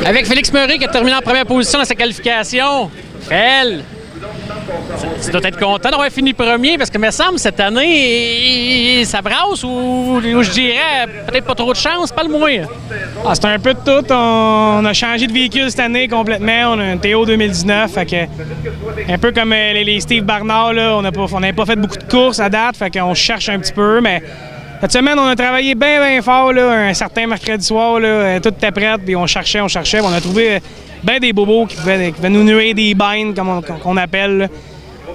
Avec Félix Murray qui a terminé en première position dans sa qualification. Fel, tu dois être content d'avoir fini premier parce que, me semble, cette année, ça brasse ou je dirais peut-être pas trop de chance, pas le moins. Ah, c'est un peu de tout. On a changé de véhicule cette année complètement. On a un Théo 2019. Fait que, un peu comme les Steve Barnard, là, on n'avait pas fait beaucoup de courses à date. Fait qu'on cherche un petit peu. Mais cette semaine, on a travaillé bien fort. Là, un certain mercredi soir, là, tout était prêt. Puis on cherchait. On a trouvé bien des bobos qui pouvaient nous nuer des binds, comme qu'on appelle. Là.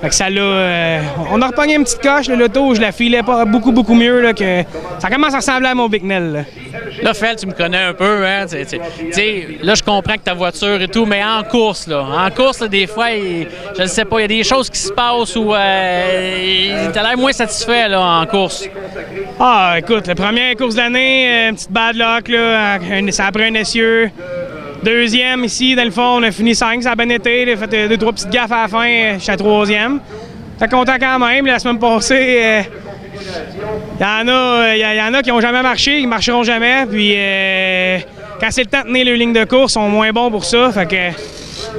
Fait que ça l'a. On a repogné une petite coche, l'auto, je la filais pas beaucoup mieux. Là, que ça commence à ressembler à mon Bicknell. Là, Fel, tu me connais un peu, hein? Là, je comprends que ta voiture et tout, mais en course, là, des fois, je ne sais pas, il y a des choses qui se passent où tu as l'air moins satisfait là, en course. Ah, écoute, la première course de l'année, une petite bad luck, là, ça a pris un essieu. Deuxième, ici, dans le fond, on a fini 5, ça a bien été. On a fait 2-3 petites gaffes à la fin, j'étais à troisième. J'étais content quand même. La semaine passée, il y en a qui n'ont jamais marché, ils ne marcheront jamais. Puis, quand c'est le temps de tenir les lignes de course, ils sont moins bons pour ça. Fait que,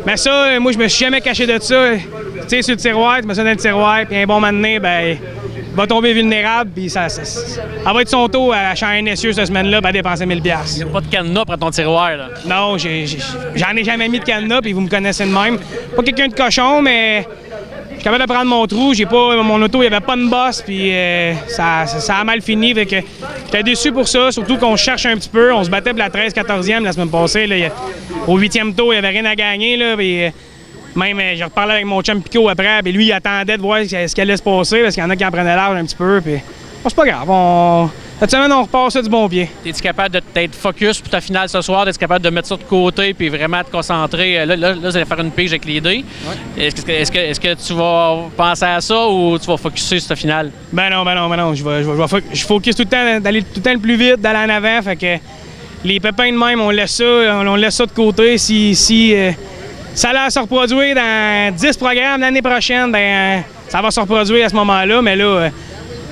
mais ça, moi, je me suis jamais caché de ça. Tu sais, sur le tiroir, tu mets ça dans le tiroir, puis un bon moment donné, ben, il va tomber vulnérable, puis ça va être son tour à changer un essieu cette semaine-là, puis à dépenser 1000$. Il n'y a pas de cadenas pour ton tiroir, là. Non, j'en ai jamais mis de cadenas, puis vous me connaissez de même. Pas quelqu'un de cochon, mais je suis capable de prendre mon trou. Mon auto, il n'y avait pas de bosse, puis ça a mal fini. Fait que j'étais déçu pour ça, surtout qu'on cherche un petit peu. On se battait pour la 13-14e la semaine passée. Là, au 8e tour, il n'y avait rien à gagner. Là, puis, même, j'ai reparlé avec mon chum Pico après, puis lui, il attendait de voir ce qui allait se passer, parce qu'il y en a qui en prenaient large un petit peu. Puis, c'est pas grave. Cette semaine, on repart ça du bon pied. Es-tu capable de t'être focus pour ta finale ce soir? Es-tu capable de mettre ça de côté puis vraiment te concentrer? Là, vous allez faire une pige avec les dés. Ouais. Est-ce que tu vas penser à ça ou tu vas focuser sur ta finale? Ben non. Je focus tout le temps d'aller tout le temps le plus vite, d'aller en avant. Fait que les pépins de même, on laisse ça de côté. Si ça allait se reproduire dans 10 programmes l'année prochaine, ben ça va se reproduire à ce moment-là. Mais là,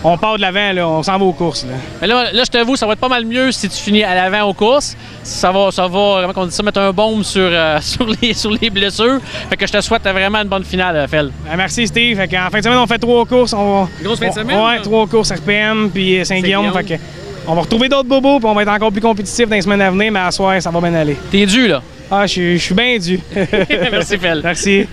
on part de l'avant, là, on s'en va aux courses. Là. Mais là, je t'avoue, ça va être pas mal mieux si tu finis à l'avant aux courses. Ça va, comment on dit ça, mettre un baume sur les blessures. Fait que je te souhaite vraiment une bonne finale, Fel. Merci, Steve. Fait qu'en fin de semaine, on fait 3 courses. Grosse fin de semaine? Ouais, 3 courses RPM puis Saint-Guillaume. Fait que on va retrouver d'autres bobos puis on va être encore plus compétitifs dans les semaines à venir, mais à soir, ça va bien aller. T'es dû, là? Ah, je suis bien dû. Merci, Fel. Merci.